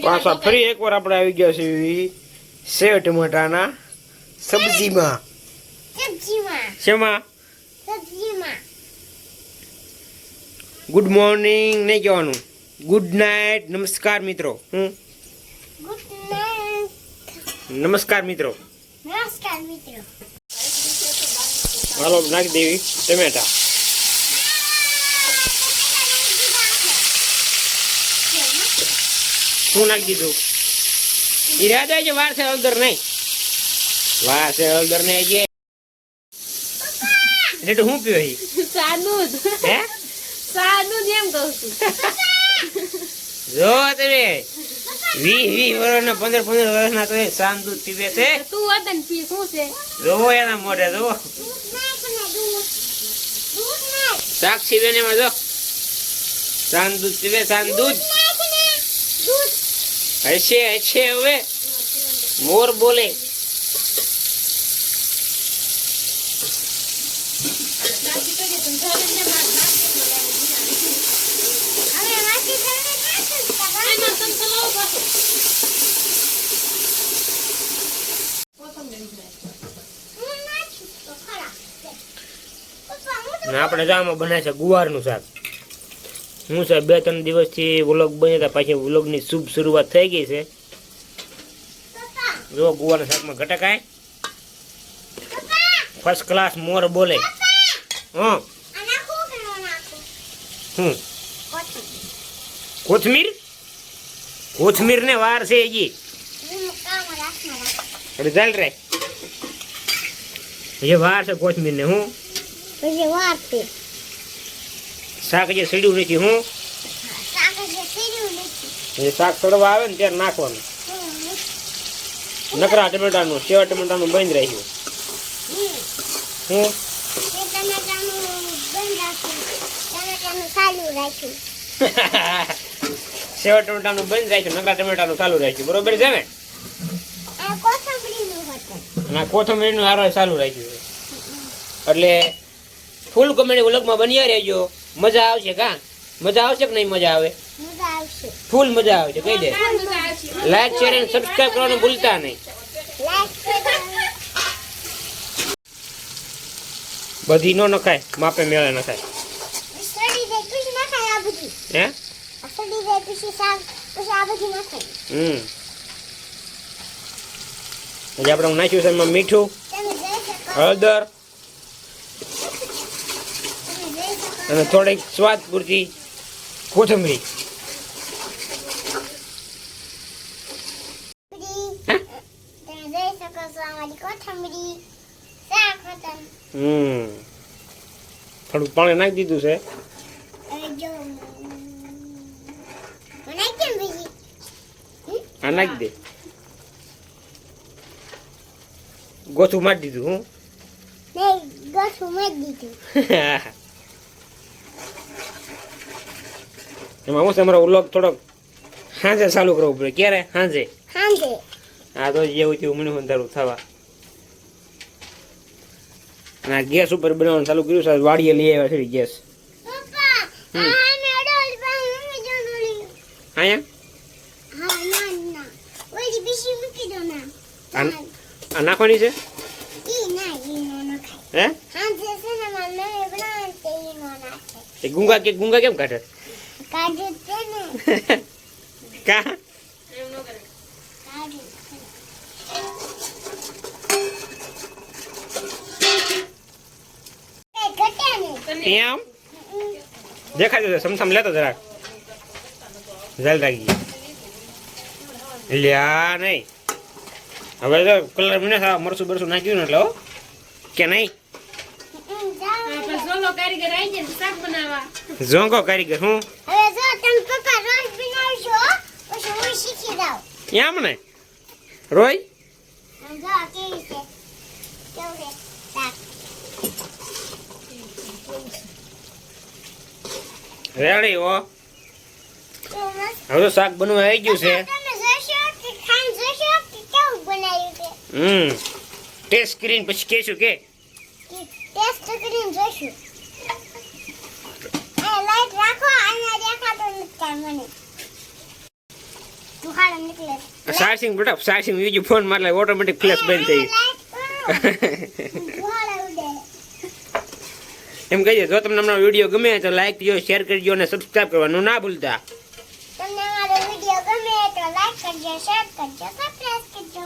પાછા ફરી એકવાર આપણે આવી ગયા છીએ સેવ ટમેટાના સબ્જીમાં. શેમાં? ગુડ મોર્નિંગ નહીં કહેવાનું, ગુડ નાઇટ. નમસ્કાર મિત્રો. નમસ્કાર મિત્રો. હાલો નાખી દેવી ટમેટા. શું નાખી દીધું? ઈરાદા છે વાર છે હળદર નહીં, વાર છે હળદર નહીં. જે એટલે હું પીવે સાદું હે સાદું એમ કહું છું. જો તમે 20 વર્ષના 15 વર્ષના તો શાંત દૂધ પીવે છે. તું વતન પી શું છે? જોવો એના મોઢે જોવો. સાક્ષી બેન એમાં જો શાંત દૂધ પીવે, શાંત દૂધ. હશે હશે હવે મોર બોલે. આપણે જામાં બનાવે છે ગુવારનું શાક. હું છે 2-3 દિવસથી વ્લોગ બન્યા, પાછી વ્લોગની શુભ શરૂઆત થઈ ગઈ છે. જો ગુવારના શાકમાં ઘટકાય ફર્સ્ટ ક્લાસ મોર બોલે. હા કોથમીર, કોથમીર ને વાર છે હજી. એટલે ચાલ રે એ વાર છે કોથમીર ને. હું શાક જે સીડ્યું નથી. હું શાક સડવા આવે ને ત્યારે નાખવાનું. નકરા ટમેટાનું, સેવા ટમેટાનું બંધ રાખ્યું. હું સેવા ટમેટાનું બંધ રાખ્યું, નકરા ટમેટાનું ચાલુ રાખ્યું. બરોબર છે ને? અને કોથમીરનું હારો ચાલુ રાખ્યું. એટલે ફૂલ કોમેડી વ્લોગમાં બન્યા રહેજો. મજા આવશે. કા મજા આવશે કે નહીં? મજા આવે, ફૂલ મજા આવશે. કહી દે લાઈક શેર અને સબસ્ક્રાઇબ કરવાનું ભૂલતા નહીં. બધી નો નખાય, માપે મેળે નખાય. હે હજી આપણે નાખ્યું છે એમાં મીઠું, હળદર અને થોડીક સ્વાદ પૂરતી કોથમરી. થોડું પાણી નાખી દીધું છે. આ નાખી દે. ગોથું મારી દીધું. હું એમાં હું તમારો વ્લોગ થોડોક સાંજે ચાલુ કરવો પડે. ક્યારે? સાંજે. હા તો જેવું તેવું મને અંધારું થવા. અને આ ગેસ ઉપર બનાવવાનું ચાલુ કર્યું છે. વાડીએ લઈ આવ્યા છે ગેસ. આ નાખવાની છે. હે ગુંગા કેમ કાઢે? કા એમ દેખાય છે. સમસમ લેતો જરાક જલ રાખી લ્યા નહીં. હવે તો કલર મને મરસું બરસું નાખ્યું ને એટલે કે નહીં. ઝોંગો કારીગર. હું એમ ને રોય રેડી હો. હવે તો શાક બનવા આવી ગયું છે. ટેસ્ટ કરીને પછી કહેશું કે ટેસ્ટ કરીને જોઈશું. આ લાઈટ રાખો, આના દેખાતો નથી મને. એટલે ચાર્જિંગ બેટા ચાર્જિંગ બીજું ફોન માં એટલે ઓટોમેટિક ફ્લેશ બંધ થઈ ધોળા ઉડે એમ કહીએ જો તમને અમારો વિડીયો ગમે તો લાઈક કરજો શેર કરજો અને સબસ્ક્રાઇબ કરવાનું ના ભૂલતા તમને અમારો વિડીયો ગમે તો લાઈક કરજો શેર કરજો સબસ્ક્રાઇબ કરજો